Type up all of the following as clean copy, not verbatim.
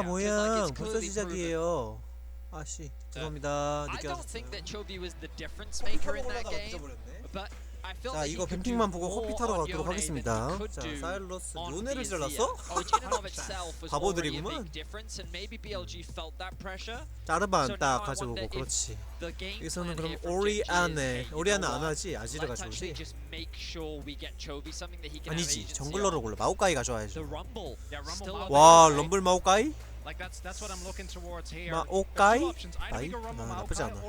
아 뭐야 벌써 시작이에요. 아씨 죄송합니다. 늦게 왔어요. 자 이거 뱀픽만 보고 커피 타러 가도록 하겠습니다. 자 사일러스 요네를 잘랐어? 바보들이구만. 짜르반 딱 가져오고 그렇지. 여기서는 그럼 오리아나 안 하지? 아지르 가져오지? 아니지 정글러를 골라. 마오카이 가져와야죠. 와 럼블 마오카이? 마오카이? 나이? 나쁘지 않아.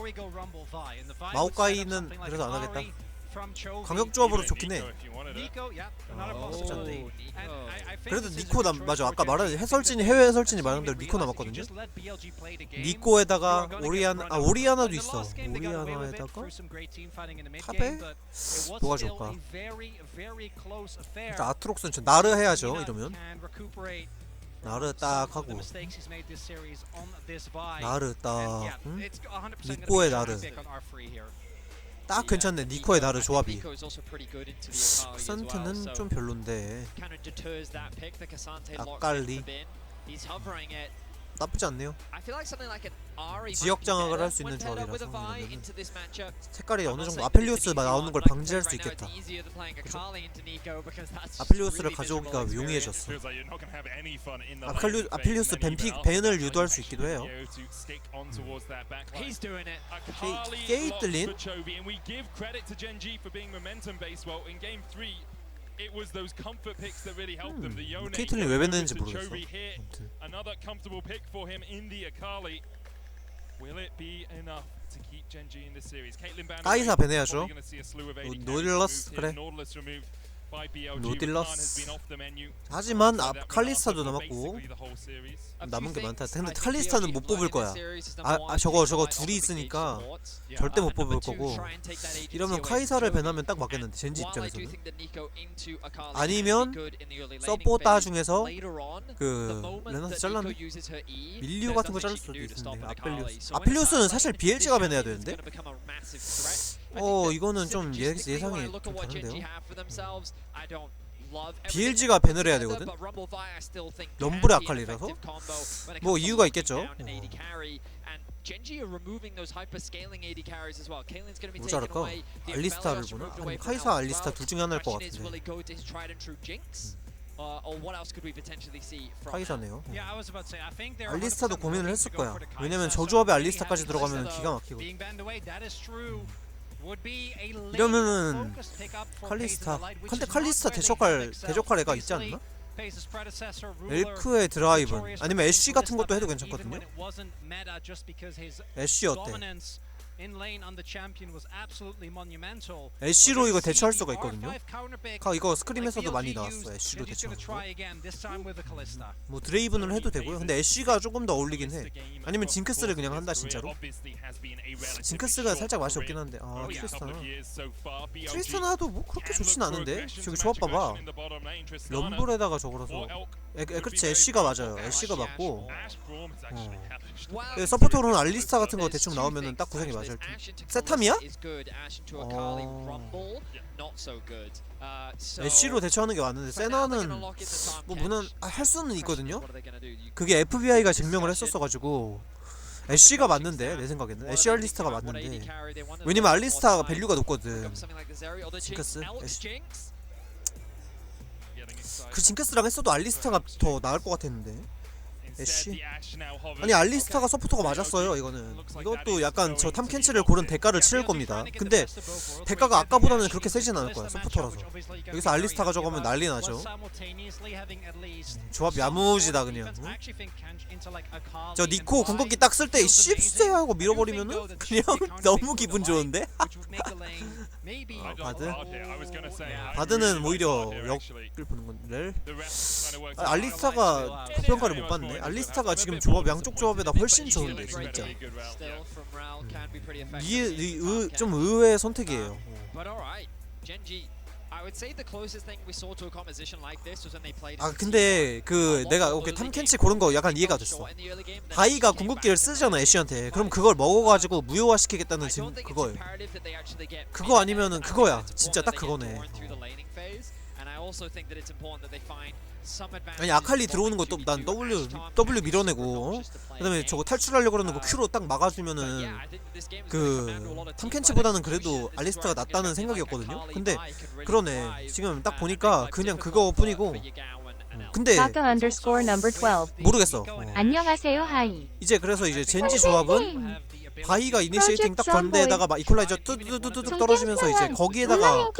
마오카이는 그래도 안 하겠다. 강력 조합으로 좋긴 해. 나쁘지 않네. 그래도 니코 맞아. 아까 말한 해설진이 해외 해설진이 말한 대로 니코 남았거든요. 니코에다가 오리아나도 있어. 오리아나에다가 탑에 뭐가 좋을까? 일단 아트록스는 저 나르 해야죠. 이러면 나르 딱 하고 나르 딱 응? 니코의 나르 딱 괜찮네. 니코의 나르 조합이. 카산테는 좀 별론데 아칼리 나쁘지 않네요. 지역 장악을 할 수 있는 조합이라서 색깔이 어느정도 아펠리우스 나오는 걸 방지할 수 있겠다. 그쵸? 아펠리우스를 가져오기가 용이해졌어. 아펠리우스 밴을 유도할 수 있기도 해요. 게이틀린? 케이틀린 왜 뱉는지 모르겠어. 카이사 베네야죠. 노딜러스 그래. 노딜러스. 하지만 칼리스타도 남았고 남은 게 많다. 근데 칼리스타는 못 뽑을 거야. 저거 둘이 있으니까 절대 못 뽑을 거고. 이러면 카이사를 밴하면 딱 맞겠는데 젠지 입장에서는. 아니면 서포터 중에서 그 레나스 잘랐네. 밀리오 같은 거 자를 수도 있는데 아펠리우스는 사실 BLG가 밴해야 되는데. 이거는 좀 예상이 좀 다른데요. BLG가 밴을 해야 되거든. 럼블의 아칼리라서 뭐 이유가 있겠죠. 뭐 잘할까? 알리스타를 보나? 아니 카이사 알리스타 둘 중에 하나일 것 같은데. 카이사네요. 알리스타도 고민을 했을 거야. 왜냐면 저 조합에 알리스타까지 들어가면 기가 막히거든. 이러면은 칼리스타. 근데 칼리스타 대적할 애가 있지 않나? 엘크의 드라이븐 아니면 애쉬 같은 것도 해도 괜찮거든요. 애쉬 어때? 애쉬로 이거 대처할 수가 있거든요. 이거 스크림에서도 많이 나왔어. 애쉬로 대처하는 거. 뭐 드레이븐을 해도 되고요. 근데 애쉬가 조금 더 어울리긴 해. 아니면 징크스를 그냥 한다 진짜로. 징크스가 살짝 맛이 없긴 한데. 트리스타나도 뭐 그렇게 좋진 않은데. 저기 조합 봐봐. 럼블에다가 저거라서. 그렇지 애쉬가 맞아요. 애쉬가 맞고. 서포터로는 알리스타 같은 거 대충 나오면은 딱 구성이 맞을 텐데. 세탐이야? 애쉬로 대처하는 게 맞는데 세나는 뭐 무난 할 수는 있거든요. 그게 FBI가 증명을 했었어가지고 애쉬가 맞는데 내 생각에는 애쉬 알리스타가 맞는데 왜냐면 알리스타가 밸류가 높거든. 징크스 애쉬. 그 징크스랑 했어도 알리스타가 더 나을 것 같았는데. 애쉬? 아니 알리스타가 서포터가 맞았어요. 이것도 약간 저 탐켄치를 고른 대가를 치를 겁니다. 근데 대가가 아까보다는 그렇게 세진 않을 거야. 서포터라서. 여기서 알리스타 가져가면 난리 나죠. 조합 야무지다 그냥. 응? 저 니코 궁극기 딱 쓸 때 씹세 하고 밀어버리면은 그냥 너무 기분 좋은데? 바드는 오히려 역을 보는 건데. 알리스타가 고평가를 못 받네. 알리스타가 지금 조합 양쪽 조합에다 훨씬 좋은데 진짜. 좀 의외의 선택이에요. 근데 그 내가 탐켄치 고른 거 약간 이해가 됐어. 바이가 궁극기를 쓰잖아 애쉬한테. 그럼 그걸 먹어가지고 무효화 시키겠다는 지금 그거예요. 그거 아니면은 그거야. 진짜 딱 그거네. 아니 아칼리 들어오는 것도 난 W 밀어내고 그다음에 저거 탈출하려고 그러는 거 Q로 딱 막아주면은 그 탐켄치보다는 그래도 알리스타가 낫다는 생각이었거든요. 근데 그러네. 지금 딱 보니까 그냥 그거뿐이고. 근데 모르겠어. 안녕하세요 하이. 이제 그래서 이제 젠지 조합은 바이가 이니시에이팅 딱 건데에다가 막 이퀄라이저 뚜두두두둑 떨어지면서 이제 거기에다가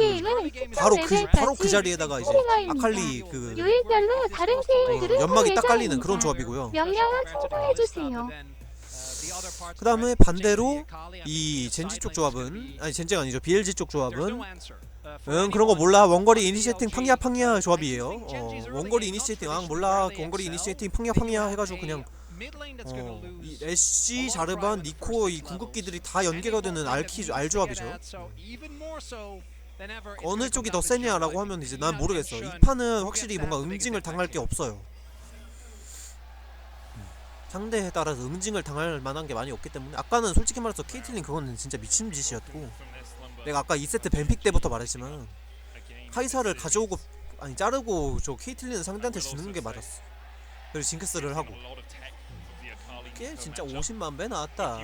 바로 그 자리에다가 이제 아칼리 그 요일별로 다른 게임들을 연막이 딱 깔리는 그런 조합이고요. 명령어 참고해주세요. 그 다음에 반대로 이 젠지 쪽 조합은 아니 젠지가 아니죠 BLG 쪽 조합은 그런 거 몰라 원거리 이니시에이팅 팡야 조합이에요. 원거리 이니시에이팅 몰라 원거리 이니시에이팅 팡야 해가지고 그냥 이 애쉬, 자르반, 니코 이 궁극기들이 다 연계가 되는 R 조합이죠. 어느 쪽이 더 세냐라고 하면 이제 난 모르겠어. 이 판은 확실히 뭔가 응징을 당할 게 없어요. 상대에 따라서 응징을 당할 만한 게 많이 없기 때문에 아까는 솔직히 말해서 케이틀린 그거는 진짜 미친 짓이었고 내가 아까 2세트 뱀픽 때부터 말했지만 카이사를 가져오고 아니 자르고 저 케이틀린은 상대한테 주는 게 맞았어. 그리고 징크스를 하고 이게 진짜 50만 배 나왔다.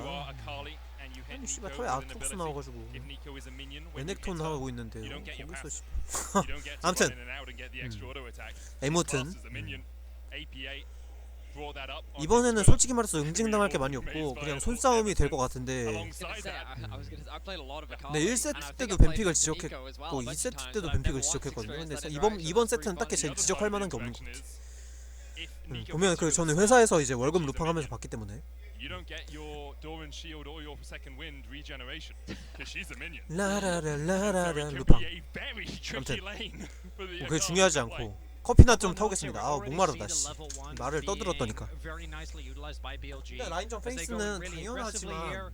아니 씨발 털에 아톡스 나와가지고 레넥톤 하고 있는데 거기서 씨 아무튼 아무튼 이번에는 솔직히 말해서 응징당할 게 많이 없고 그냥 손싸움이 될 것 같은데 네 1세트 때도 뱀픽을 지적했고 2세트 때도 뱀픽을 지적했거든요. 근데 이번 세트는 딱히 지적할 만한 게 없는 것 같아. 보면 그 저는 회사에서 이제 월급 루팡하면서 봤기 때문에 라라라라라라 루팡 아무튼 그게 중요하지 않고 커피나 좀 타오겠습니다. 아우 목마르다 씨. 말을 떠들었더니까. 근데 라인전 페이스는 당연하지만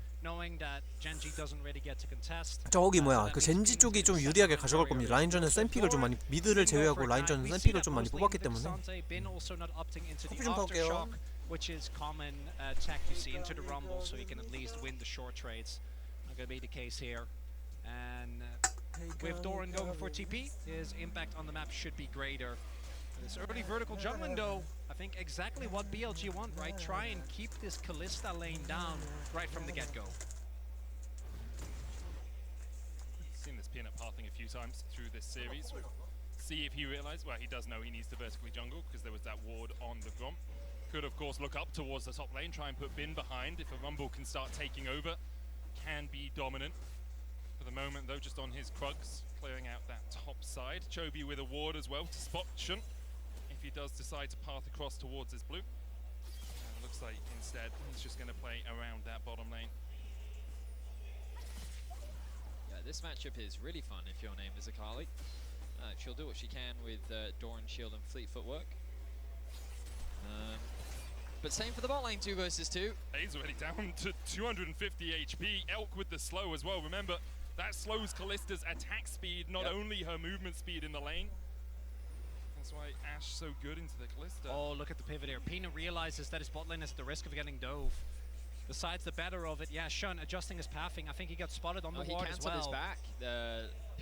저기 뭐야 그 젠지 쪽이 좀 유리하게 가져갈 겁니다. 라인전은 샘픽을 좀 많이 미드를 제외하고 라인전은 샘픽을 좀 많이 뽑았기 때문에 커피 좀 타올게요. Which is common tech you see into the rumble, so you can at least win the short trades. Not gonna be the case here, and with Doran going for TP, his impact on the map should be greater. This early vertical jungling though, I think exactly what BLG want, right? Try and keep this Kalista lane down right from the get-go. Seen this peanut pathing a few times through this series. See if he realized, well, he does know he needs to vertically jungle because there was that ward on the Gromp. Could of course look up towards the top lane, try and put Bin behind if a Rumble can start taking over. Can be dominant. For the moment though, just on his Krugs, clearing out that top side. Chobi with a ward as well to spot Shun if he does decide to path across towards his blue. Looks like instead he's just going to play around that bottom lane. Yeah, this matchup is really fun if your name is Akali. She'll do what she can with Doran Shield and Fleet Footwork. But same for the bot lane, 2 versus 2. He's already down to 250 HP. Elk with the slow as well. Remember, that slows Kalista's attack speed, not only her movement speed in the lane. That's why Ashe so good into the Kalista. Oh, look at the pivot here. Pina realizes that his bot lane is at the risk of getting dove. Decides the better of it. Yeah, Shun adjusting his pathing. I think he got spotted on the ward as well. He cancelled his back.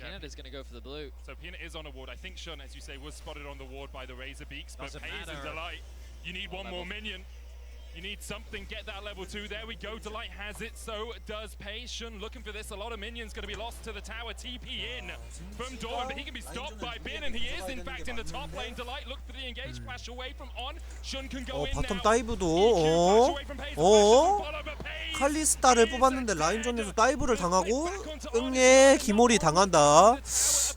Peanut is going to go for the blue. So Peanut is on a ward. I think Shun, as you say, was spotted on the ward by the Razor Beaks, but Pays and Delight. You need one more minion. You need something, get that level 2. There we go, Delight has it, so does Pei. Shun looking for this. A lot of minions going to be lost to the tower. TP in from Dawn, but he can be stopped by Bin, and he is in fact in the top lane. Delight look for the engage, flash away from On. Shun can go in 바텀 now. 다이브도 칼리스타를 뽑았는데 라인전에서 다이브를 당하고 응애 기몰이 당한다.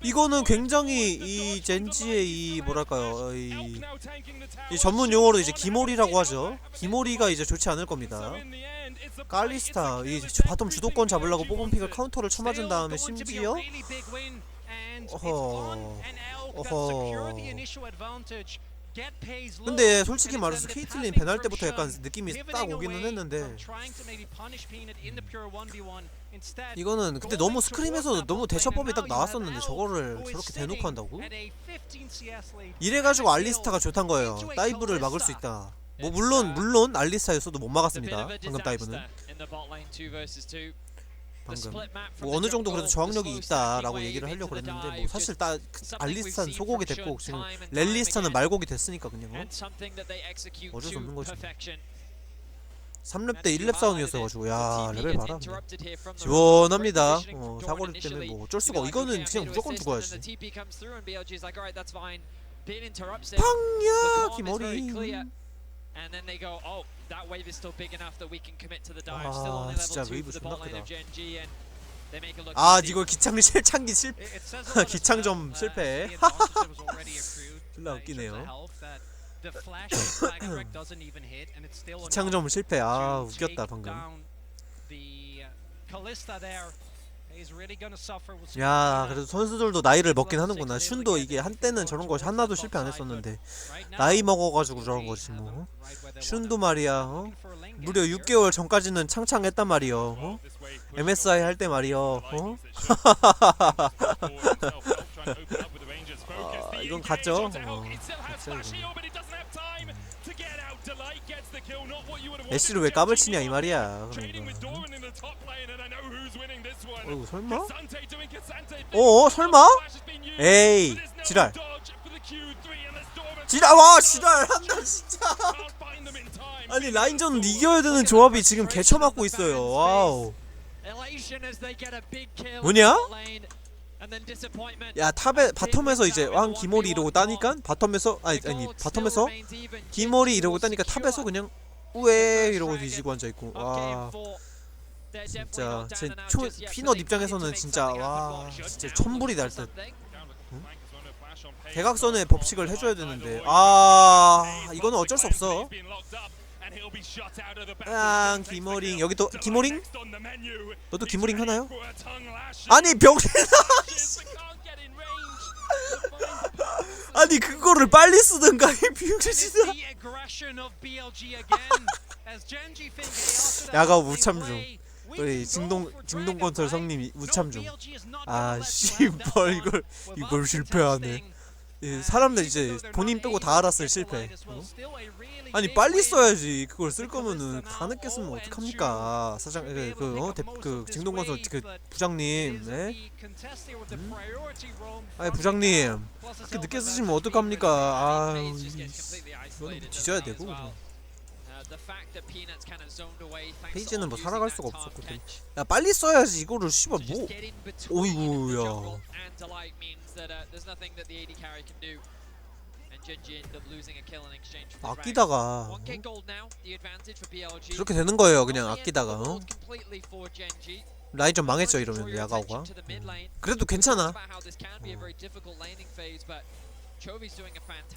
이거는 굉장히 이 젠지의 이 뭐랄까요 이 전문 용어로 이제 기몰이라고 하죠. 기몰이가 이제 좋지 않을 겁니다. 칼리스타 이 바텀 주도권 잡으려고 뽑은 픽을 카운터를 쳐맞은 다음에 심지어 근데 솔직히 말해서 케이틀린 밴할 때부터 약간 느낌이 딱 오기는 했는데 이거는 근데 너무 스크림에서 너무 대처법이 딱 나왔었는데 저거를 저렇게 대놓고 한다고? 이래가지고 알리스타가 좋단 거예요. 다이브를 막을 수 있다. 뭐 물론 알리스타였어도 못 막았습니다. 방금 다이브는. 방금. 뭐 어느 정도 그래도 저항력이 있다라고 얘기를 하려고 그랬는데 뭐 사실 알리스타는 소곡이 됐고 지금 랠리스타는 말곡이 됐으니까 그냥 어쩔 수 없는 거지. 3렙 때 1렙 싸움이었어가지고 야 레벨 봐라 그냥. 시원합니다. 사거리 때문에 뭐 어쩔 수가 이거는 그냥 무조건 죽어야지. 팡야 기머리. 아 진짜 웨이브 존나 크다. 아 이거 기창기 기창점 실패. 졸라 웃기네요. 기창점 실패. 아 웃겼다 방금. 야 그래도 선수들도 나이를 먹긴 하는구나. 슌도 이게 한때는 저런 거 하나도 실패 안 했었는데 나이 먹어가지고 저런 거지 뭐. 슌도 말이야 무려 6개월 전까지는 창창했단 말이여. MSI 할 때 말이여. 이건 갔죠. 애쉬를 왜 까불치냐 이 말이야. 어이구 설마? 설마? 에이 지랄 와 지랄 한다 진짜. 아니 라인전 이겨야 되는 조합이 지금 개쳐맞고 있어요. 와우 뭐냐? 야 탑에 바텀에서 이제 왕 기모리 이러고 따니까 바텀에서 아니 바텀에서 기모리 이러고 따니까 탑에서 그냥 우에 이러고 뒤지고 앉아있고. 와 진짜 제 피넛 입장에서는 진짜 와 진짜 천불이 날듯. 응? 대각선의 법칙을 해줘야 되는데 아 이거는 어쩔 수 없어. 기모링 여기 또 기모링? 너도 기모링 하나요? 아니 병신아 아니 그거를 빨리 쓰든가 이 병신아. 야가 우참 중. 우리 진동건설 성님이 우참 중. 아 씨발 이걸 실패하네. 사람들 이제 본인 빼고 다 알았을 실패. 아니 빨리 써야지. 그걸 쓸 거면은 다 늦게 쓰면 어떡합니까 사장 그 진동건설 그 부장님. 네? 아니 부장님 그렇게 늦게 쓰시면 어떡합니까. 아유 이거는 뒤져야 되고 그냥. 페이지는 뭐 살아갈 수가 없었거든. 야 빨리 써야지 이거를 씨발 뭐. 어이구야 아끼다가 그렇게 되는 거예요 그냥 아끼다가. 라인 좀 망했죠 이러면 야가오가. 그래도 괜찮아.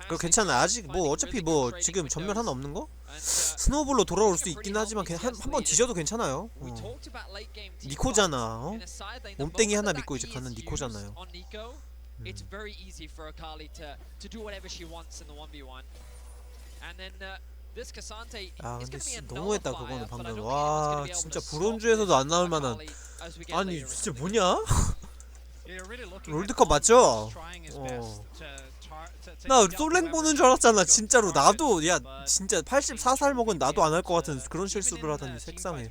그거 괜찮아. 아직 뭐 어차피 뭐 지금 전멸 하나 없는 거? 스노우볼로 돌아올 수 있긴 하지만 한번 뒤져도 괜찮아요. 니코잖아. 몸땡이 하나 믿고 이제 가는 니코잖아요. 아 근데 진짜 너무했다 그거는 방금. 와 진짜 브론즈에서도 안 나올 만한. 아니 진짜 뭐냐? 롤드컵 맞죠? 나 솔랭 보는 줄 알았잖아 진짜로. 나도 야 진짜 84살 먹은 나도 안 할 것 같은 그런 실수를 하다니 색상해.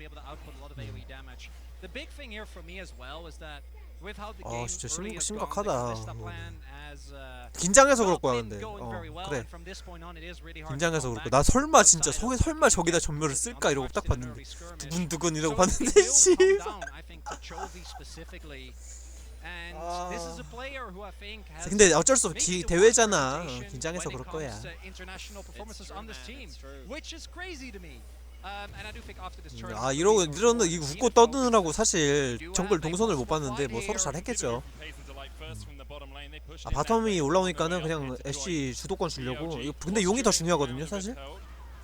아 진짜 심각하다. 긴장해서 그럴 거야 근데. 그래 긴장해서 그럴 거야. 나 설마 진짜 설마 저기다 전멸을 쓸까 이러고 딱 봤는데 두근두근 이러고 봤는데 씨. 근데 어쩔 수 없지 대회잖아. 긴장해서 그럴 거야. 아 이러는 이거 웃고 떠드느라고 사실 정글 동선을 못 봤는데 뭐 서로 잘 했겠죠. 아 바텀이 올라오니까는 그냥 애쉬 주도권 주려고. 근데 용이 더 중요하거든요 사실.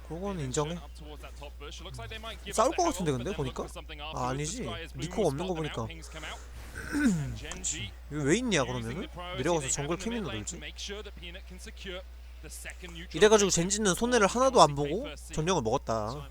그건 인정해. 싸울 것 같은데 근데 보니까. 아 아니지 니코가 없는 거 보니까. 왜 있냐 그러면은? 내려가서 정글 캐민도 놀지. 이래가지고 젠지는 손해를 하나도 안 보고 전령을 먹었다.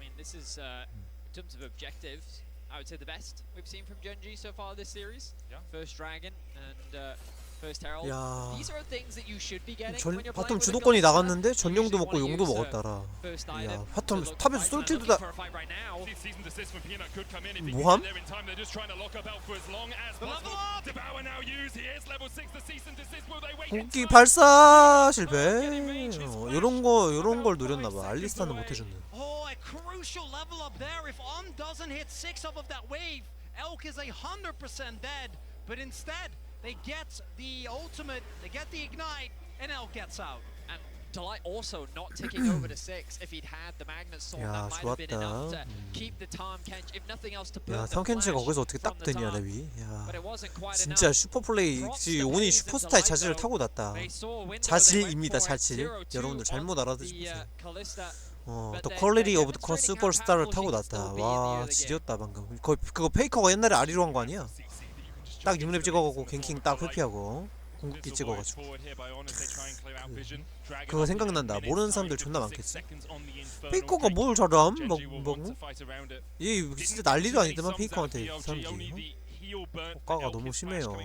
First Herald. 야, These are things that you should be getting 전 when you're 바텀 playing with a 주도권이 Kalista. 나갔는데 전용도 Usually 먹고 wanna 용도 use, 먹었다라. first 야, item 바텀 to look 탑에서 for 솔킬도 looking 다 for a fight right now. Season desist when Peanut could come in if he 뭐함? can get there in time. They're just trying to lock up Elk for as long as possible. Devour now used. He is level 6. The cease and desist. Will they wait? 공기 발사 실패. 요런 걸 노렸나봐. 알리스타는 못 해줬네. Oh, a crucial level up there. If doesn't hit 6 off of that wave, Elk is 100% dead. But instead, they get the ultimate, they get the ignite, and Elk gets out. And Delight also not ticking over to 6. If he'd had the Magnet Sword, 야, that might have been enough to 좋았다. keep the Tahm-Kench, if nothing else, to put 야, the 탐켄치가 flash 거기서 어떻게 딱 from the 되냐, Tahm. 레비. 야, But it wasn't quite 진짜 enough. 슈퍼플레이, 온이 슈퍼스타의 자질을 타고났다. They saw a window, they went 자질입니다, for it. 자질. 0-2 여러분들 잘못 on 알아듣으세요. the, Kalista. 더 퀄리티 오브 더 슈퍼스타를 타고났다. 와, 지렸다 방금. 그거 페이커가 옛날에 아리로 한 거 아니야? 딱 6렙 찍어갖고 갱킹 딱 회피하고 궁극기 찍어가지고. 그거 생각난다. 모르는 사람들 존나 많겠어. 페이커가 뭘 잘함? 얘 진짜 난리도 아니더만 페이커한테 사람들이. 효과가 너무 심해요.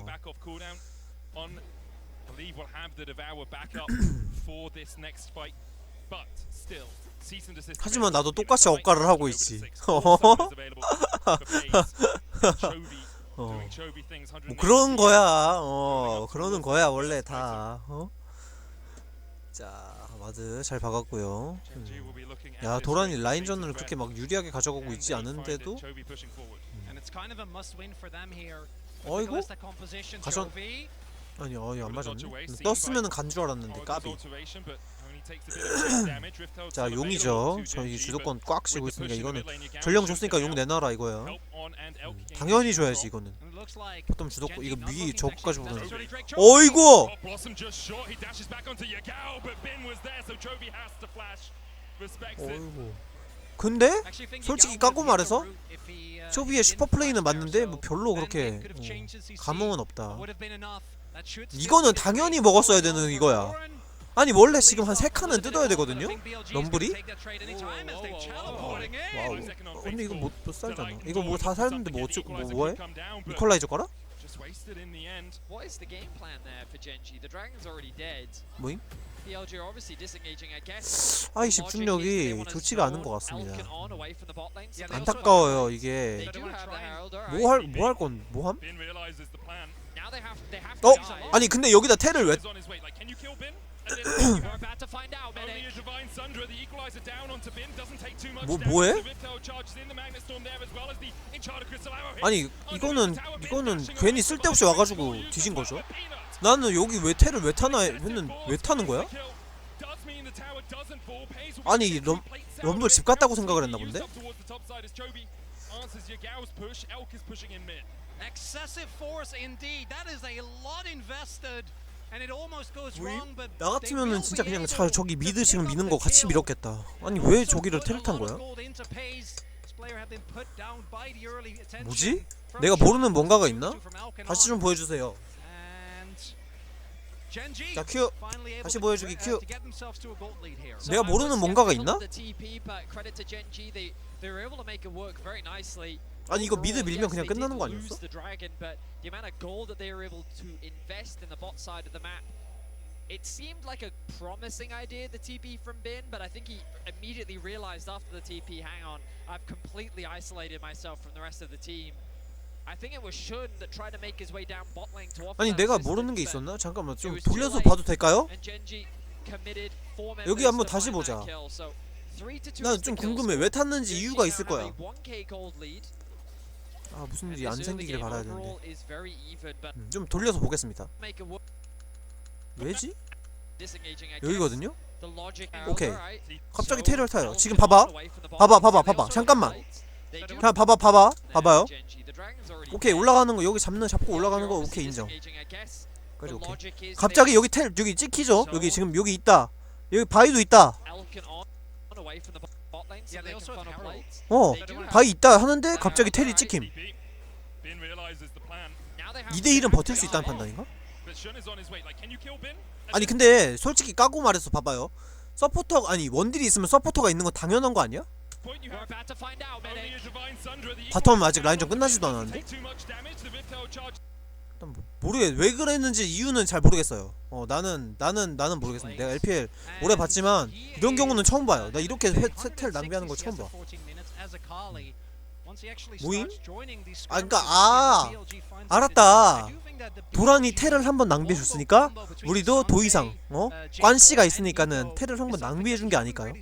하지만 나도 똑같이 억가를 하고 있지. 뭐 그런 거야. 그러는 거야 원래 다. 자, 와드 잘 박았고요. 야, 도란이 라인전을 그렇게 막 유리하게 가져가고 있지 않은데도. 어이구? 가전. 아니, 안 맞았네. 떴으면은 간 줄 알았는데 까비. 자, 용이죠. 저희 주도권 꽉 쥐고 있으니까 이거는 전령 줬으니까 용 내놔라 이거야. 당연히 줘야지 이거는. 보통 주도권 이거 미 저거까지 보면. 어이구. 어이구. 근데 솔직히 까고 말해서 초비의 슈퍼플레이는 맞는데 뭐 별로 그렇게 감흥은 없다. 이거는 당연히 먹었어야 되는 이거야. 아니 원래 지금 한 3칸은 뜯어야 되거든요? 럼블이? 와우. 근데 이거 못 살잖아. 이거 뭐 다 살는데 뭐 어쩌고 뭐해? 이퀄라이저 깔아? What is the game plan there for Gen.G? The dragon's already dead. 뭐임? BLG are obviously disengaging, I guess. 아이 The logic is they 집중력이 wanna 좋지가 않은 것 zone 같습니다. Elkin on away from the bot lane, so they 안타까워요 이게. do have the Herald, alright. 뭐할 건 뭐함? Now they have to 어? use a lot. 아니 근데 여기다 테를 왜? We're about to find out, Medic. 뭐해? 아니 이거는 괜히 쓸데없이 와가지고 뒤진 거죠. 나는 여기 왜 테를 왜 타나 했는 왜 타는 거야? 아니 럼블 집 갔다고 생각을 했나 본데? Excessive force indeed. That is a lot invested. And it almost goes wrong, but 나 같으면은 진짜 그냥 저기 미드 지금 미는 거 같이 밀었겠다. 아니 왜 저기를 테를 탄 거야? 뭐지? 내가 모르는 뭔가가 있나? 다시 좀 보여주세요. 자, 큐. 다시 보여주기 큐. 내가 모르는 뭔가가 있나? 아니 이거 미드 밀면 그냥 끝나는 거 아니었어? It seemed like a promising idea, the TP from Bin, but I think he immediately realized after the TP, hang on, I've completely isolated myself from the rest of the team. I think it was Shun that tried to make his way down bot lane to offer 아니 that 내가 assistance, 모르는 게 but 있었나? 잠깐만 좀 it was too 돌려서 late, 봐도 될까요? and Gen.G committed 4 여기 members 한번 to 다시 find 보자. that kill. So 3-2 나 is 좀 the kill 궁금해. score. 왜 탔는지 Gen.G 이유가 now 있을 have 거야. a 1K gold lead, 아 무슨 and 일이 안 this early 생기길 game 바라야 되는데. overall is very even, but 좀 돌려서 보겠습니다. make it work. 왜지? Disengaging, I guess. 여기거든요? The logic 오케이. alright. 갑자기 So, 테를 타요. Elkin 지금 봐봐. away from the bot 봐봐, lane, 봐봐, so they 봐봐. also 잠깐만. have light. They do 그냥 have 봐봐요. Gen.G. The dragon's already 오케이 dead. 올라가는 거 여기 잡고 올라가는 거 오케이 인정. 그래 오케이. 갑자기 여기 텔 여기 찍히죠? 여기 지금 여기 있다. 여기 바위도 있다. 바위 있다 하는데 갑자기 텔이 찍힘. 2대1은 버틸 수 있다는 판단인가? 아니 근데 솔직히 까고 말해서 봐봐요. 서포터 아니 원딜이 있으면 서포터가 있는 건 당연한 거 아니야? 바텀 아직 라인전 끝나지도 않았는데? 일단 왜 그랬는지 이유는 잘 모르겠어요. 나는 모르겠습니다. 내가 LPL 오래 봤지만 이런 경우는 처음 봐요. 나 이렇게 텔 낭비하는 걸 처음 봐. 모임? 아 그니까 알았다. 도란이 텔을 한번 낭비해줬으니까 우리도 더 이상 관씨가 있으니까는 텔을 한번 낭비해준 게 아닐까요?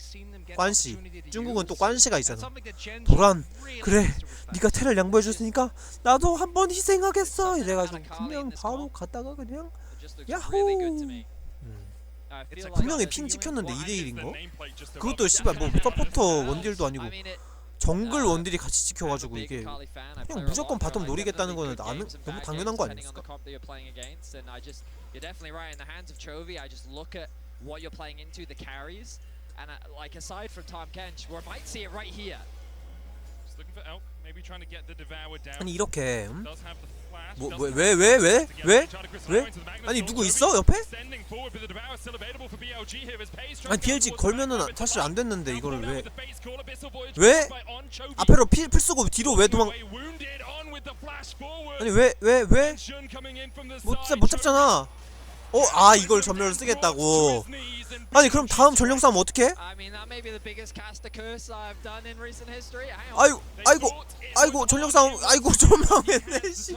관씨. 중국은 또 관씨가 있잖아. 도란 그래 니가 텔을 양보해줬으니까 나도 한번 희생하겠어 이래가지고 그냥 바로 갔다가 그냥 야호. 분명히 핑 찍혔는데 2대1인거? 그것도 씨발 뭐 서포터 원딜도 아니고 정글 원딜이 같이 찍혀가지고 이게 그냥 무조건 바텀 노리겠다는 거는 너무 당연한 거 아닙니까? 아니 이렇게 왜? 아니 누구 있어 옆에? 아니 BLG 걸면은 사실 안 됐는데 이거를 왜? 앞으로 필 쓰고 뒤로 왜 도망? 아니 왜? 못 잡잖아. 이걸 전멸을 쓰겠다고. 아니 그럼 다음 전령 싸움 어떻게? 아이고 전령 싸움 좀 망했네 씨.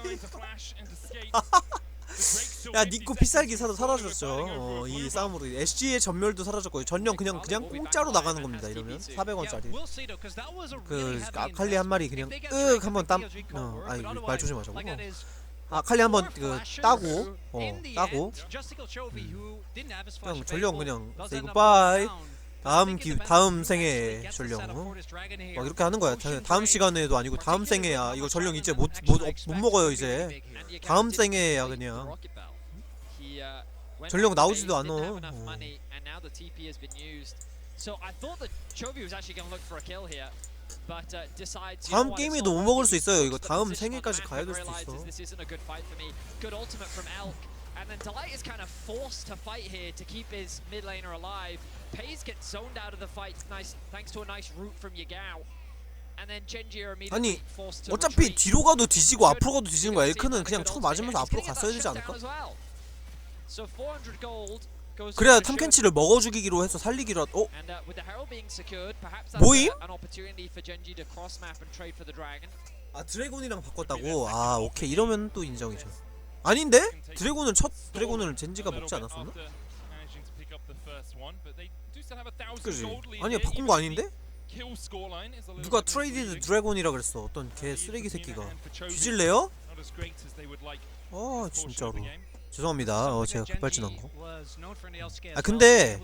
야 니코 피살기 사라졌죠. 이 싸움으로 SG의 전멸도 사라졌고 전령 그냥 공짜로 나가는 겁니다. 이러면 400원짜리 그 아칼리 한 마리 그냥 한번 말 조심하자고. 아칼리 한번 따고 그냥 전령 그냥 say goodbye. 다음 생에 전령 막 이렇게 하는 거야. 다음 시간에도 아니고 다음 생에야. 이거 전령 이제 못 먹어요 이제. 다음 생에야 그냥. 전령 나오지도 않아. 다음 게임에도 못 먹을 수 있어요. 이거 다음 생일까지 가야 될 수도 있어. And then Delight is kind of forced to fight here to keep his mid laner alive. Pays gets zoned out of the fight, nice thanks to a nice route from Yagao. And then Gen.G are immediately forced to 어차피 retreat. 뒤로 가도 뒤지고 앞으로 가도 뒤지는 거야. 엘크는 그냥 쳐 맞으면서 앞으로 갔어야 되지 않을까? So 400 gold goes 그래야 탐켄치를 먹어 죽이기로 해서 살리기로 And with the Herald being secured, perhaps that's 모임? an opportunity for Gen.G to cross map and trade for the dragon. 드래곤이랑 바꿨다고? 오케이 이러면 또 인정이죠. 아닌데? 드래곤을 젠지가 먹지 않았었나? 그지? 아니야 바꾼 거 아닌데? 누가 트레이디드 드래곤이라 그랬어. 어떤 개 쓰레기 새끼가. 뒤질래요? 진짜로 죄송합니다. 제가 급발진한 거. 근데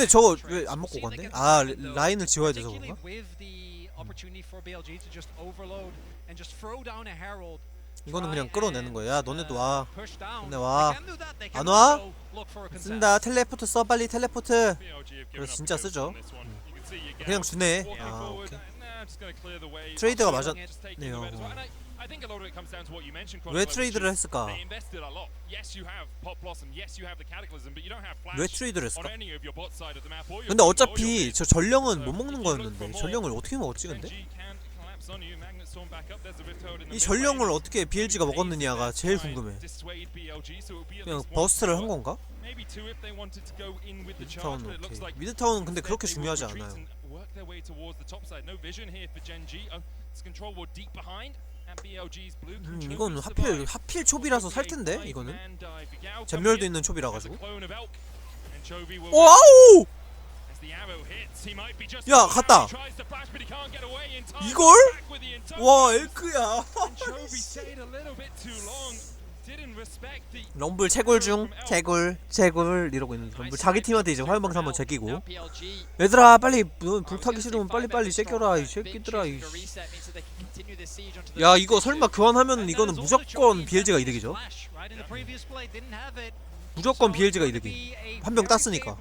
저거 왜 안 먹고 갔네? 라인을 지워야 돼서 그런가? 이거는 그냥 끌어내는 거야. 야 너네도 와. 근데 와. 안 와? 쓴다. 텔레포트 써 빨리 텔레포트. 그래서 진짜 쓰죠. 그냥 주네. 오케이. 트레이드가 맞았네요. 왜 트레이드를 했을까? 왜 트레이드를 했을까? 근데 어차피 저 전령은 못 먹는 거였는데 전령을 어떻게 먹었지 근데? 이 전령을 어떻게 BLG가 먹었느냐가 제일 궁금해. 그냥 버스트를 한 건가? 미드타운은 오케이. 미드타운은 근데 그렇게 중요하지 않아요. 이건 하필 초비라서 살 텐데 이거는 전멸도 있는 초비라 가지고. 와우! 야 갔다. 이걸? 와 엘크야. 럼블 채굴 중 채굴 이러고 있는 럼블 자기 팀한테 이제 화염방사 한번 제끼고 얘들아 빨리 불타기 싫으면 빨리 제껴라 이 새끼들아. 야 이거 설마 교환하면 이거는 무조건 BLG가 이득이죠. 무조건 BLG가 이득이. 한 병 땄으니까.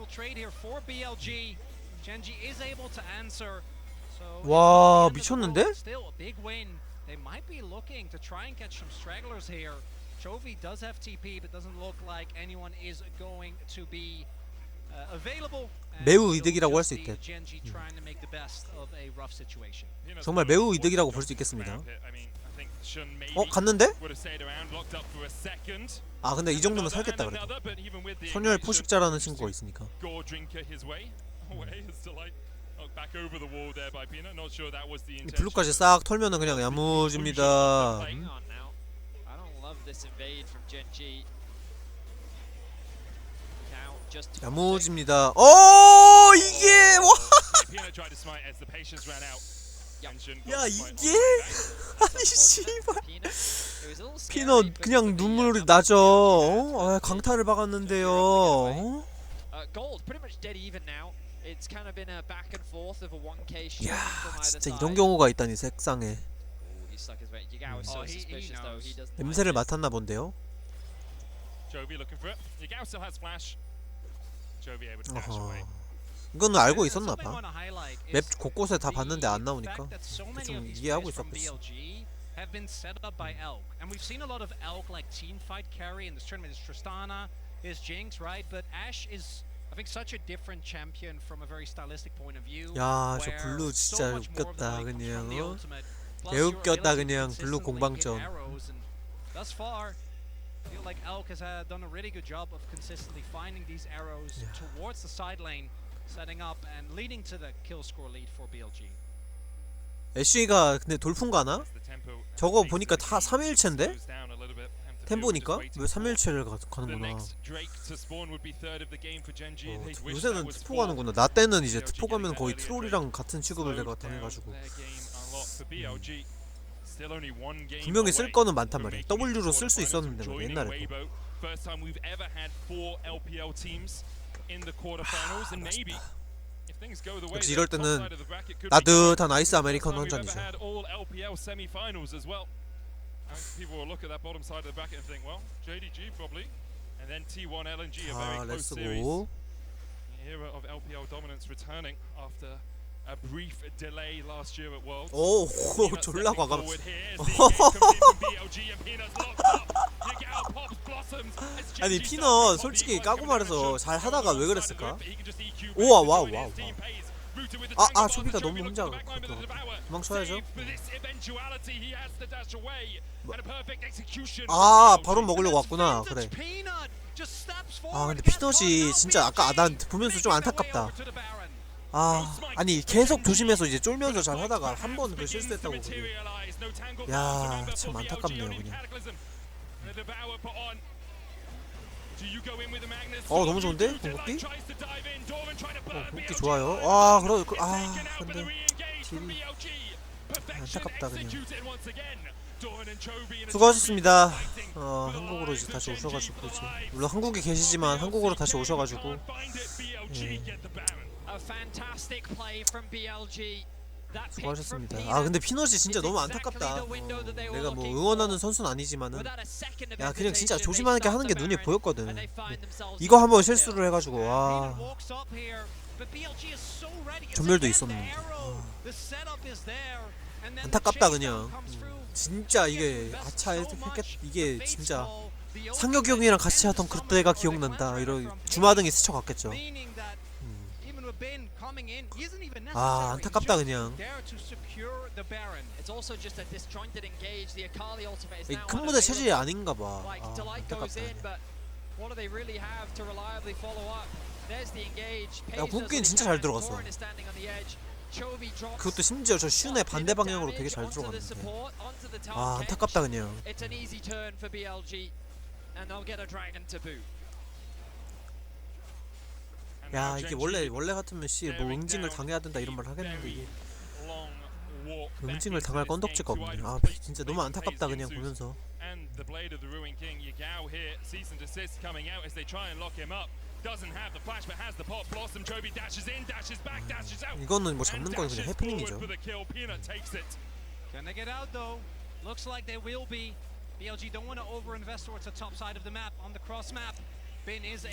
와 미쳤는데? Chovy does have TP, but doesn't look like anyone is going to be available. 매우 이득이라고 할 수 있대. Gen.G trying to make the best of a rough situation. 정말 매우 이득이라고 볼 수 있겠습니다. 갔는데? 아 근데 이 정도면 살겠다 그래도. 선열 포식자라는 친구가 있으니까. 이 블루까지 싹 털면은 그냥 야무집니다. 야무집니다. 오 이게 와. 야 이게 아니 씨발 피넛 그냥 눈물이 나죠. 아, 강타를 박았는데요. 야 진짜 이런 경우가 있다니 색상에. 냄새를 맡았나 본데요. 이거는 알고 있었나봐. 맵 곳곳에 다 봤는데 안 나오니까 대충 이해하고 있었겠어. Have been set up by Elk, and we've seen a lot of Elk like team fight carry in this tournament. Is Tristana, is Jinx, right? But Ashe is, I think, such a different champion from a very stylistic point of view. 야, 저 블루 진짜 웃겼다 그냥. 개웃겼다 그냥 블루 공방전. Thus far, I feel like Elk has done a really good job of consistently finding these arrows towards the side lane, setting up and leading to the kill score lead for BLG. 애쉬가 근데 돌풍 가나? 저거 보니까 다 3일체인데? 템 보니까? 왜 3일체를 가는구나. 요새는 트포 가는구나. 나 때는 이제 트포 가면 거의 트롤이랑 같은 취급을 내가 당해가지고. 분명히 쓸 거는 많단 말이야. W로 쓸 수 있었는데 말이야, 옛날에. 역시 이럴 때는 따뜻한 아이스 아메리카노 한 잔이죠. 자, 렛츠고. 오, 졸라 과감. 아니 피넛 솔직히 까고 말해서 잘 하다가 왜 그랬을까? 오와 와우 와우. 아 초비가 너무 혼자 도망쳐야죠. 아 바로 먹으려고 왔구나. 그래. 아 근데 피넛이 진짜 아까 난 보면서 좀 안타깝다. 아 아니 계속 조심해서 이제 쫄면서 잘 하다가 한 번 그 실수했다고 그게. 야 참 안타깝네요 그냥. 너무 좋은데? 궁극기? 궁극기 좋아요. 근데 딜이 안타깝다 그냥. 수고하셨습니다. 한국으로 이제 다시 오셔가지고 이제 물론 한국에 계시지만 한국으로 다시 오셔가지고 수고하셨습니다. 아 근데 피넛이 진짜 너무 안타깝다. 내가 뭐 응원하는 선수는 아니지만은 야 그냥 진짜 조심하게 하는 게 눈에 보였거든. 이거 한번 실수를 해가지고 전멸도 있었는데 안타깝다 그냥. 진짜 이게 이게 진짜 상혁이 형이랑 같이 하던 그때가 기억난다. 이런 주마등이 스쳐갔겠죠. 아 안타깝다 그냥. 이 큰 무대 체질이 아닌가봐. 아 안타깝다. 야 궁극기는 진짜 잘 들어갔어. 그것도 심지어 저 슌의 반대 방향으로 되게 잘 들어갔는데. 아 안타깝다 그냥. 야 이게 원래 같으면 뭐 응징을 당해야 된다 이런 말 하겠는데 이게 응징을 당할 건덕지가 없네. 아 진짜 너무 안타깝다 그냥 보면서. 이거는 뭐 잡는 건 그냥 해프닝이죠.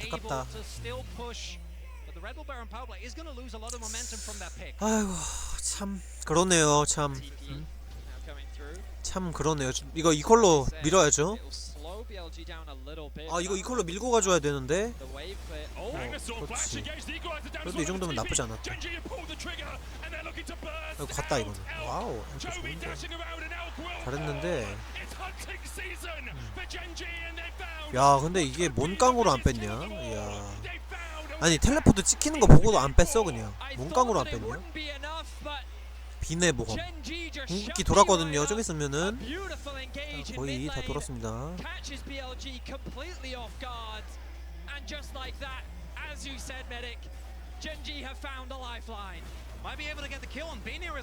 아깝다. 아이고 참 그러네요 참. 참 그러네요. 이거 이컬로 밀어야죠. slow BLG down a little bit. 아 이거 이컬로 밀고 가줘야 되는데. The wave clear. Oh, 그렇지. 그래도 이 정도면 나쁘지 않았다. 아이고 갔다 이거는. 와우 이거 좋은데. 잘했는데. 야 근데 이게 뭔 깡으로 안 뺐냐? 이야. 아니 텔레포트 찍히는 거 보고도 안 뺐어 그냥. 뭔 깡으로 안 뺐냐? 비내 모험. 궁극기 돌았거든요. 좀 있으면은 거의 다 돌았습니다.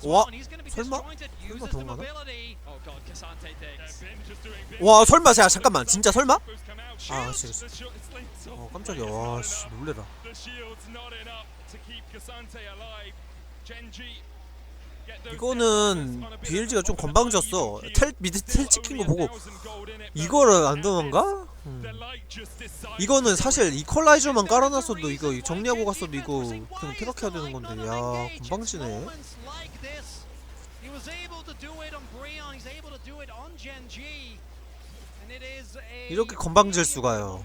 와 설마? 설마 도망가나? 와 설마 야 잠깐만 진짜 설마? 아 진짜 깜짝이야 와씨 놀래라. 이거는 BLG가 좀 건방졌어. 미드 텔 찍힌 거 보고 이거를 안 도망가? 이거는 사실 이퀄라이저만 깔아놨어도 이거 정리하고 갔어도 이거 그냥 퇴각해야 되는 건데 야 건방지네. 이렇게 건방질 수가요.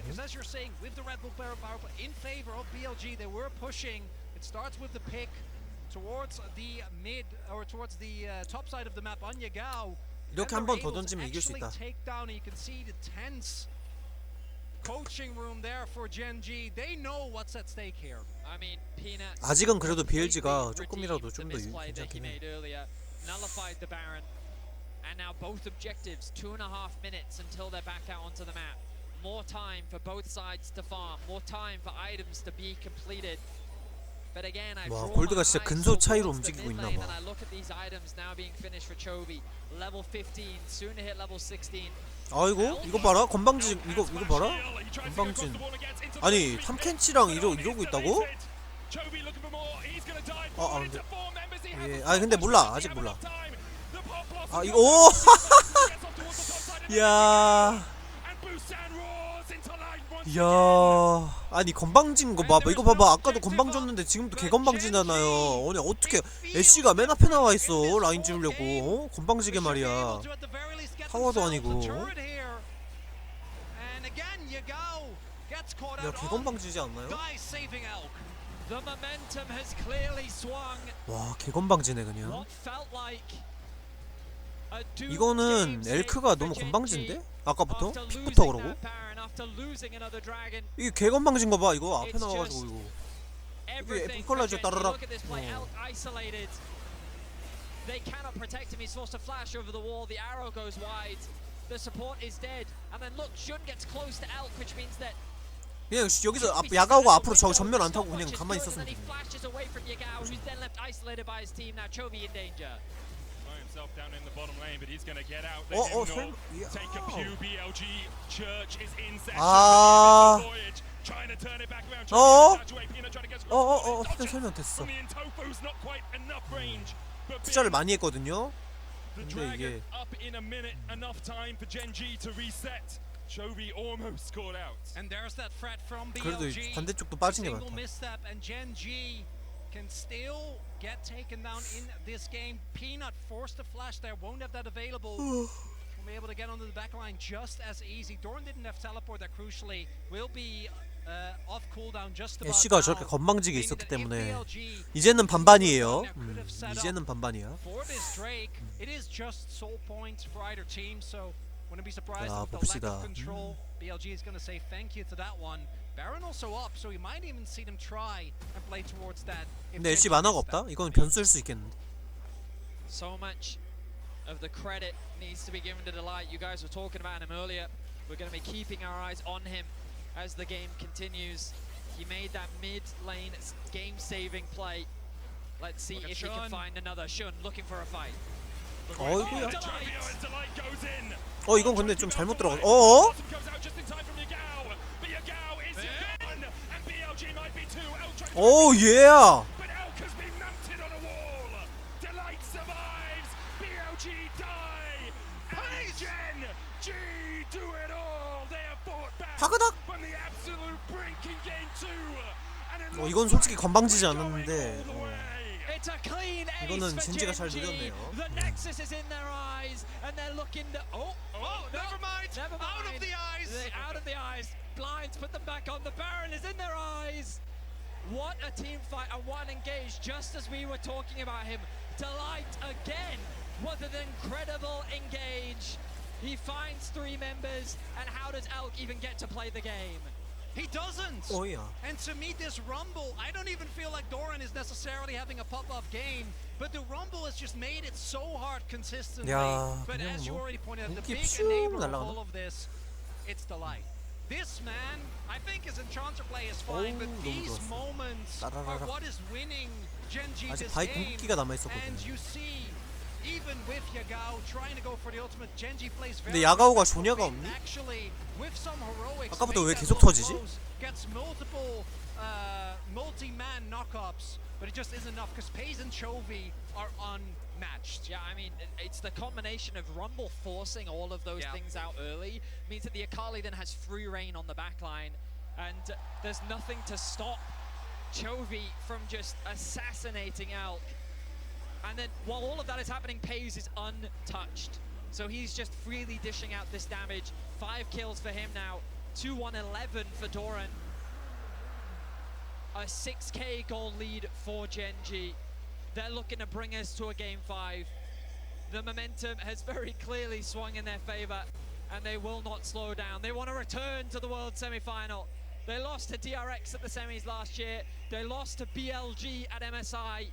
이렇게 한 번 더 던지면 이길 수 있다. 아직은 그래도 BLG가 조금이라도 좀 더 괜찮긴 해. And now both objectives, 2.5 minutes until they're back out onto the map. More time for both sides to farm, more time for items to be completed. But again, I 와 골드가 진짜 근소 차이로 움직이고 있나 봐. I look at these items now being finished for Chovy. Level 15, soon to hit level 16. 아이고 이거 봐라 건방진 이거 봐라 건방진. 아니 3캔치랑 이러고 있다고? 아 근데 예, 아 근데 몰라 아직 몰라. 아 이거 오 야. 이야 아니 건방진 거 봐봐. 이거 봐봐 아까도 건방졌는데 지금도 개건방지잖아요. 아니 어떻게 애쉬가 맨 앞에 나와 있어 라인 지우려고. 건방지게 말이야. 타워도 아니고. 야 개건방지지 않나요? 와 개건방지네 그냥. 이거는 엘크가 너무 건방진데? 아까부터? 픽부터 그러고? 이게 개건방진 거 봐 이거 앞에 나와가지고 이거 이게 이퀄라이저 따르락 그냥 여기서 야가오가 앞으로 저 전면 안 타고 그냥 가만히 있었으면 돼. Down in the bottom lane, but he's going to get out. Take a pew. BLG Church is in session. Trying to turn it back around. 설명 됐어. 숫자를 많이 했거든요. 근데 이게 up in a minute, enough time for Gen.G to reset. Chovy almost scored out. And there's that threat from BLG. 그래도 반대쪽도 빠진 게 많다. Can still get taken down in this game. Peanut forced to flash there, won't have that available. Will be able to get onto the back line just as easy. Dorn didn't have teleport that crucially will be off cooldown just about. 애쉬가 저렇게 건방지게 있었기 때문에 이제는 반반이에요. 이제는 반반이야. For this Drake, it is just soul points for either team, so wouldn't be surprised if the lack of control. BLG is going to say thank you to that one. Baron also up, so you might even see them try and play towards that. 근데 애쉬 만화가 없다? 이건 변수일 수 있겠는데. So much of the credit needs to be given to Delight. You guys were talking about him earlier. We're going to be keeping our eyes on him as the game continues. He made that mid lane game-saving play. Let's see if he can find another. Shun looking for a fight. 어이구야. 이건 근데 좀 잘못 들어갔어. 어어? 오 예. 파그닥. 이건 솔직히 건방지지 않았는데. It's a clean ace 이거는 for 진지가 잘 Gen.G. 누렸네요. The Nexus is in their eyes, and they're looking to. Oh, no, never mind. Never mind. Out of the eyes. Out of the eyes. Blinds put them back on. The Baron is in their eyes. What a team fight and what an engage. Just as we were talking about him, Delight again. What an incredible engage. He finds 3 members, and how does Elk even get to play the game? He doesn't. Oh yeah. And to me, this Rumble, I don't even feel like Doran is necessarily having a pop-up game, but the Rumble has just made it so hard consistently. 야, But 그냥 as you 뭐 already pointed out, the 눈길 big 퓨 enabler of 날아가나? all of this, it's Delight. This man, I think his Enchanter play is fine, but 너무 these 좋았어. moments are 따라라라. what is winning Gen.G 아직 this 바이 game. 궁극기가 남아 And 있었거든요. you see, even with Yagao trying to go for the ultimate, Gen.G plays very 근데 야가오가 respectful. 조냐가 Fate 없니? actually, with some heroics, 아까부터 왜 Fate 계속 that 터지지? blows, gets multiple multi-man knockups, but it just isn't enough because Pays and Chovy are unmatched. Yeah, I mean, it's the combination of Rumble forcing all of those things out early means that the Akali then has free reign on the backline, and there's nothing to stop Chovy from just assassinating Elk. And then while all of that is happening, Pays is untouched. So he's just freely dishing out this damage. 5 kills for him now, 2-1-11 for Doran. A 6k goal lead for Gen.G. They're looking to bring us to a game 5. The momentum has very clearly swung in their favor, and they will not slow down. They want to return to the World Semi-Final. They lost to DRX at the semis last year. They lost to BLG at MSI.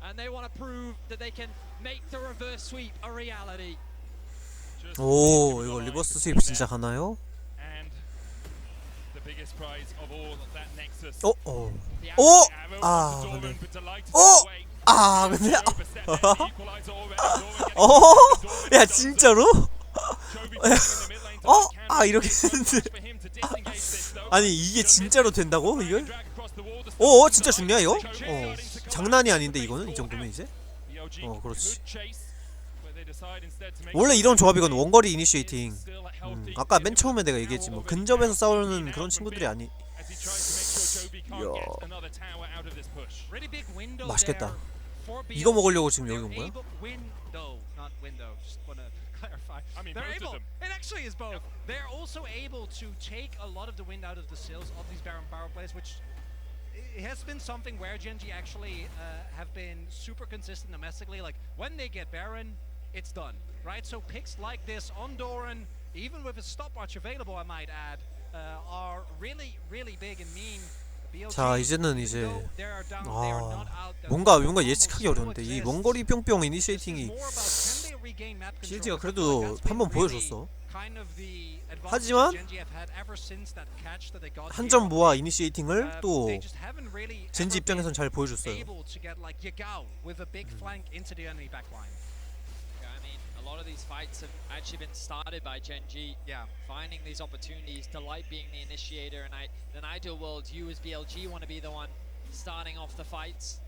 And they want to prove that they can make the reverse sweep a reality. 오, 이거 리버스 스윕 진짜 가나요? And the biggest prize of all, that Nexus. 어, 어, 오, 아, 근데, 아, 근데, 야, 진짜로? 아, 이렇게 했는데, 아니 이게 진짜로 된다고 이걸? 진짜 죽냐 이거? 장난이 아닌데 이거는 이 정도면 이제? 그렇지. 원래 이런 조합이건 원거리 이니시에이팅. 아까 맨 처음에 내가 얘기했지 뭐 근접에서 싸우는 그런 친구들이 아니. 이야. 맛있겠다. 이거 먹으려고 지금 여기 온 거야? I mean, They're both able, of them. it actually is both. They're also able to take a lot of the wind out of the sails of these Baron power plays, which it has been something where Gen.G actually have been super consistent domestically. Like, when they get Baron, it's done, right? So picks like this on Doran, even with a stopwatch available, I might add, are really, really big and mean. 자, 이제는 이제 뭔가 예측하기 어려운데 이 원거리 뿅뿅 이니시에이팅이 CLG가 그래도 한번 보여줬어. 하지만 한 점 모아 이니시에이팅을 또 젠지 입장에선 잘 보여줬어요. A lot of these fights have actually been started by Gen.G. Finding these opportunities, Delight being the initiator, and in an ideal world, you as BLG want to be the one starting off the fights.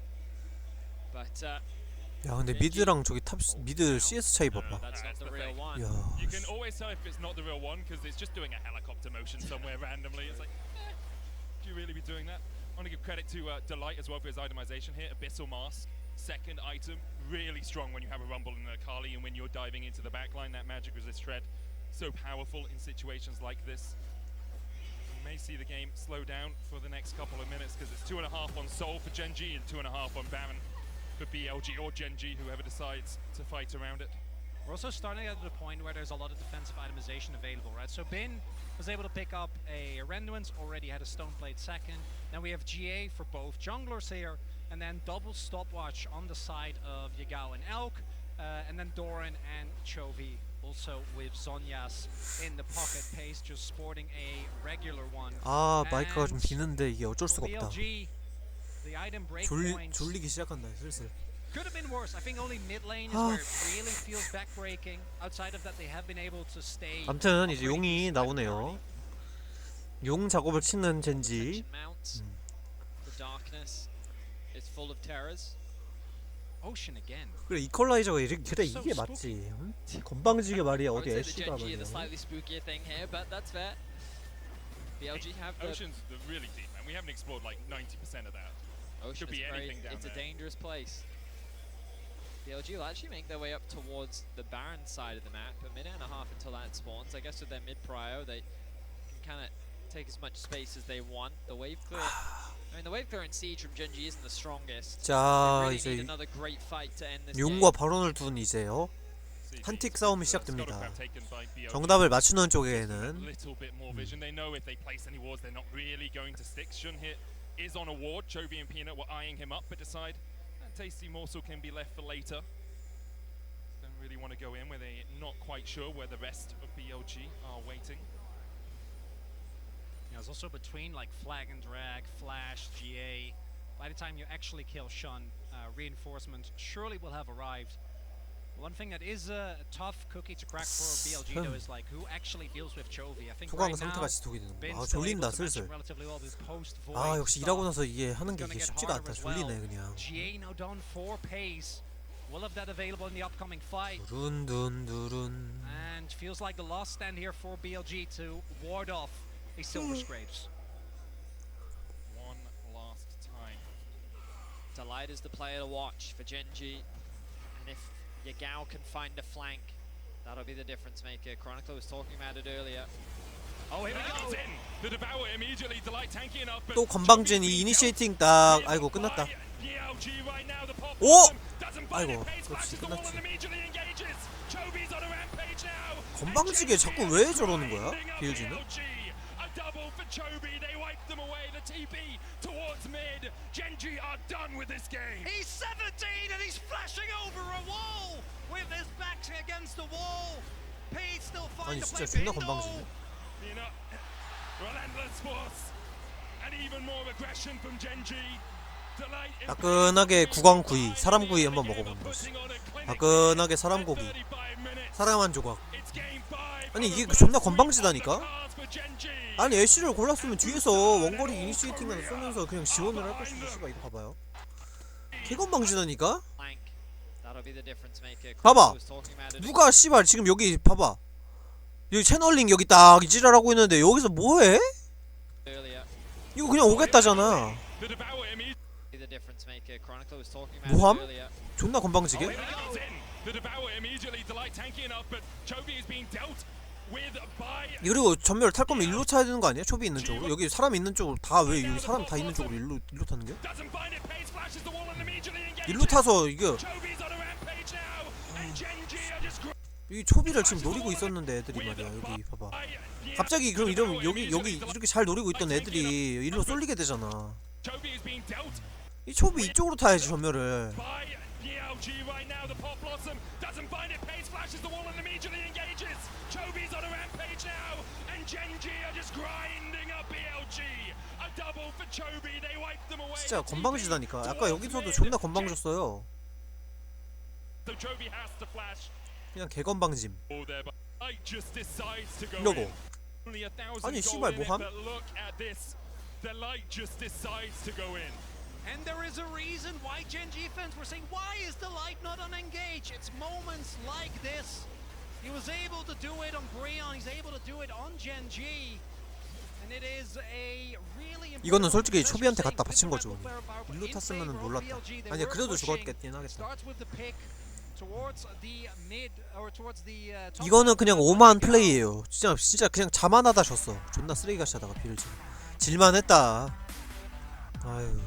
But 야, 근데 미드랑 저기 탑 미드 CS 차이 봐봐. that's not the real one. 야. You can always tell if it's not the real one because it's just doing a helicopter motion somewhere randomly. It's like, do you really be doing that? I want to give credit to Delight as well for his itemization here. Abyssal Mask, second item, really strong when you have a Rumble and an Akali, and when you're diving into the backline, that magic resist shred, so powerful in situations like this. We may see the game slow down for the next couple of minutes because it's 2.5 on Soul for Gen.G and 2.5 on Baron for BLG or Gen.G, whoever decides to fight around it. We're also starting at the point where there's a lot of defensive itemization available, right? So Bin was able to pick up a Renduance, already had a Stoneblade second. Now we have GA for both junglers here, and then double stopwatch on the side of Yagao and Elk, and then Doran and Chovy also with Zhonya's in the pocket. Pace just sporting a regular one. 아, 마이크가 좀 비는데 이게 어쩔 수가 없다. BLG, the item breakpoints 졸리기 시작한다 슬슬. could have been worse. I think only mid lane is where it really feels backbreaking. Outside of that, they have been able to stay. 아무튼 이제 용이 나오네요. 용 작업을 치는 젠지. The darkness is full of terrors. Ocean again. 그래 이퀄라이저가 그래 이게 맞지. 응? 건방지게 말이야 어디 I would say the 애쉬가 Gen.G 말이야. the slightly spookier thing here, but that's fair. BLG have the Ocean's really deep, man. We haven't explored like 90% of that. Ocean Could is be a anything down it's a there. dangerous place. BLG will actually make their way up towards the Baron side of the map. A minute and a half until that spawns. I guess with their mid prio, they can kind of take as much space as they want. The wave clear. I mean, the wave clear in Siege from Gen.G isn't the strongest. 자, They really 이제 need another great fight to end this 용과 game. 발언을 둔 이제요. 한틱 싸움이 시작됩니다. 정답을 정답을 맞추는 a 쪽에는 little bit more vision. They know if they place any wards, they're not really going to stick. Shun hit is on a ward. Chovy and Peanut were eyeing him up, but decide that tasty morsel can be left for later. Don't really want to go in where they're not quite sure where the rest of BLG are waiting. It's also between like Flag and Drag, Flash, GA. By the time you actually kill Shun, reinforcements surely will have arrived. One thing that is a tough cookie to crack for BLG though is like who actually deals with Chovy. I think 소강 right now 상태가 지속이 되는 거야. 아, Ben's still able 졸린다 to match 슬슬. him relatively well with post void 아, 역시 stuff. 일하고 나서 이게 하는 게 Gonna 이게 get 쉽지가 harder 않다. as well. 졸리네 그냥. GA now down 4 pace. We'll have that available in the upcoming fight. 두룬둔두룬. And feels like the last stand here for BLG to ward off a Silver Scrapes. One last time. Delight is the player to watch for Gen.G. And if Yagao can find a flank, that'll be the difference maker. Chronicler was talking about it earlier. Oh, here we go. The Devourer immediately delight tanking up. 또 건방진 이 이니시에이팅 딱. 아이고 끝났다. 오! 아이고 그렇지 끝났지. 건방지게 자꾸 왜 저러는 거야? BLG는? He's 17 and he's flashing over a wall with his back against the wall. Pete still 아니 finds a 진짜 play 존나 window. 건방지네. Relentless force and even more aggression from Gen.G. 따끈하게 구강 구이, 사람 구이 한번 먹어보는 거지. 따끈하게 사람 고기, 사람 한 조각. 아니 이게 존나 건방지다니까? 아니 애쉬를 골랐으면 뒤에서 원거리 이니시에이팅만 쏘면서 그냥 지원을 할 것인데 씨발 이거 봐봐요. 개 건방지다니까? 봐봐. 누가 씨발 지금 여기 봐봐. 여기 채널링 여기 딱 이지랄하고 있는데 여기서 뭐해? 이거 그냥 오겠다잖아. 뭐함? 존나 건방지게? 그리고 전멸 탈 거면 일로 차야 되는 거 아니야? 초비 있는 쪽으로? 여기 사람 있는 쪽으로 다 왜 여기 사람 다 있는 쪽으로 일로 타는 게? 일로 타서 이게 이 초비를 지금 노리고 있었는데 애들이 말이야 여기 봐봐. 갑자기 그럼 이러면 여기 이렇게 잘 노리고 있던 애들이 일로 쏠리게 되잖아. 이 초비 이쪽으로 타야지 전멸을. 진짜 건방지다니까. 아까 여기서도 존나 건방졌어요. 그냥 개건방짐. 이러고 아니 씨발 뭐함? And there is a reason why Gen.G fans were saying, why is the light not on engage? It's moments like this. He was able to do it on Breon, he's able to do it on Gen.G. And it is a really important. 이거는 솔직히 초비한테 갖다 바친 거죠. 일로 탔으면은 몰랐다. 아니야 그래도 죽었겠긴 하겠다. 이거는 그냥 오만 플레이예요. 진짜 그냥 자만하다 졌어. 존나 쓰레기같이 하다가 빌지. 질만했다. 아유.